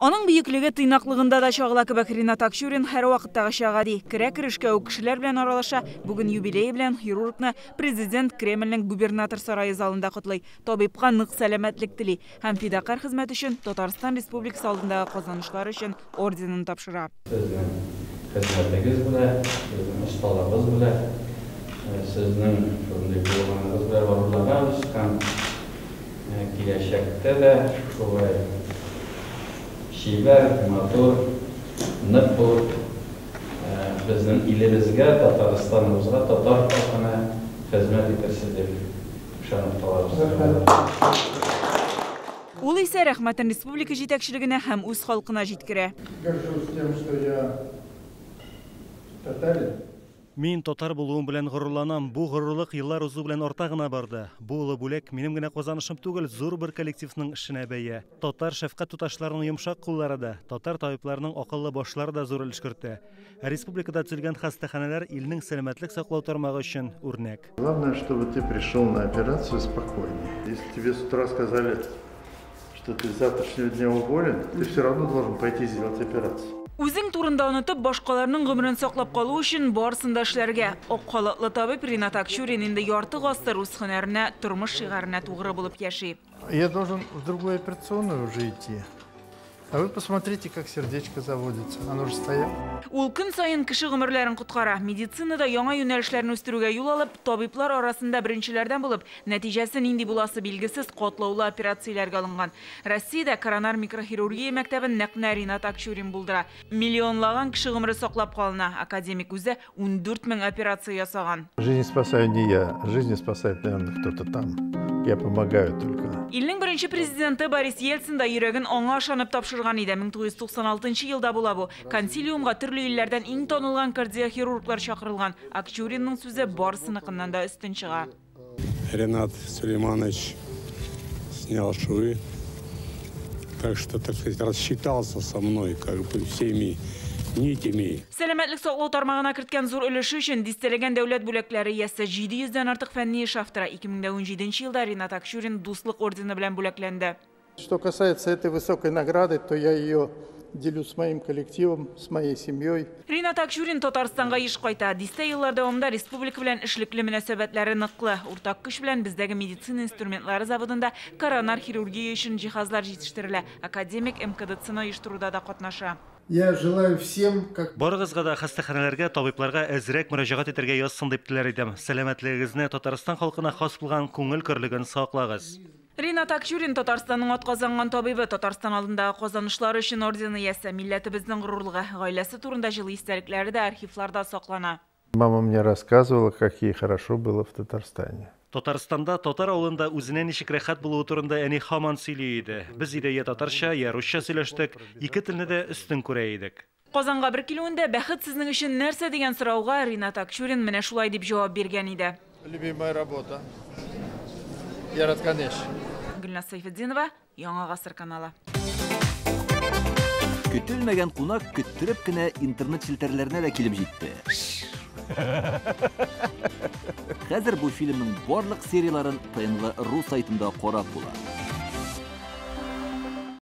Аның бүйіклігі тыйнақлығында да шағыла кебек Ринат Акчурин һәр вакыттагы шагады. Керә-керешкә үк кешеләр белән аралаша. Бүген юбилей белән хирургны президент Кремльнең губернатор сарайы залында котлый. Табибка нык сәламәтлек тели һәм фидакар хезмәт өчен Татарстан Республикасы алдындагы казанышлары өчен орденын тапшыра. Хезмәтегез белән, осталыгыз белән, сезнең шундый булганыгыз белән варулагыз һәм киләчәктә дә шулай шибәр, матур, нык булып, безнең илебезгә, Татарстаныбызга, татар халкына хезмәт итәрсез дип ышанып калабыз. Ул исә рәхмәтен республика җитәкчелегенә һәм үз халкына җиткерә. Мин татар булуым белән горурланам. Бу горурлык еллар узу белән арта гына барды. Бу улы бүләк минем генә казанышым түгел, зур бер коллективның эшенә бәя. Татар шәфкать туташларының йомшак куллары да, татар табибларының акыллы башлары да зур өлеш кертә. Республикада төзелгән хастаханәләр илнең сәламәтлек саклау тармагы өчен үрнәк. Главное, чтобы ты пришел на операцию спокойно. Если тебе с утра сказали, что ты с завтрашнего дня уволен, ты все равно должен пойти сделать операцию. Үзең турында онытып, башкаларның гомерен саклап калу өчен барсын да эшләргә. Ак халатлы табиб Ринат Акчурин инде ярты гасыр үз һөнәренә, тормыш шигарына тугры булып яши. Я должен в другую операционную уже идти. А вы посмотрите, как сердечко заводится. Оно же стояло. Ул көн сайын кеше гомерләрен коткара. Медицинада яңа юнәлешләрне үстерүгә юл алып, табиблар арасында беренчеләрдән булып, нәтиҗәсе нинди буласы билгесез катлаулы операцияләргә алынган. Россиядә коронар микрохирургия мәктәбен нәкъ Ринат Акчурин булдыра. Миллионлаган кеше гомере саклап калына. Академик үзе 14 мең операция ясаган. Жизнь спасаю не я, жизнь спасает, наверное, кто-то там. Я помогаю только. Илнең беренче президенты Борис Ельцин да йөрәген аңа ышанып тапшырган иде. 1996 елда була бу. Консилиумга төрле илләрдән иң танылган кардиохирурглар чакырылган. Акчуринның сүзе барысыныкыннан да өстен чыга. Ринат Сулейманович снял швы, так что, так сказать, рассчитался со мной, как бы всеми нитями. Сәламәтлек саклау тармагына керткән зур өлеше өчен дистәләгән дәүләт бүләкләре ясә 700-дән артык фәнни эш авторы 2017 елда Ринат Акчурин дуслык ордены белән бүләкләнде. Что касается этой высокой награды, то я ее делю с моим коллективом, с моей семьей. Ринат Акчурин Татарстанга еш кайта. Дистә еллар дәвамында республика белән эшлекле мөнәсәбәтләре ныклы. Уртак көч белән бездәге медицина инструментлары заводында коронар хирургия өчен җиһазлар җитештерелә. Академик МКДЦны оештыруда да катнаша. Я желаю всем, как... Барыгызга да хастаханәләргә, табибларга әзрәк мөрәҗәгать итәргә язсын дип теләр идем. Сәламәтлегегезне Татарстан халкына хас булган күңел көрлеген саклагыз. Ринат Акчурин Татарстанның атказанган табибы, Татарстан алдындагы казанышлары өчен ордены ясә, милләтебезнең горурлыгы, гаиләсе турында җылы истәлекләре дә архивларда саклана. Мама мне рассказывала, как ей хорошо было в Татарстане. Татарстанда татар авылында үзенә ничек рәхәт булуы турында әни һаман сөйли иде. Без иде я татарча, я русча сөйләштек, ике телне дә өстен күрә идек. Казанга бер килүендә бәхет сезнең өчен нәрсә дигән сорауга Ринат Акчурин менә шулай дип җавап биргән иде. Любимая работа. Я рад, конечно. Гөлназ Сайфетдинова, Яңа гасыр каналы. Көтелмәгән кунак көттереп кенә интернет челтәрләренә дә килеп җитте. Хәзер бу фильмның барлык серияларын ТНВ.ру сайтында карап була.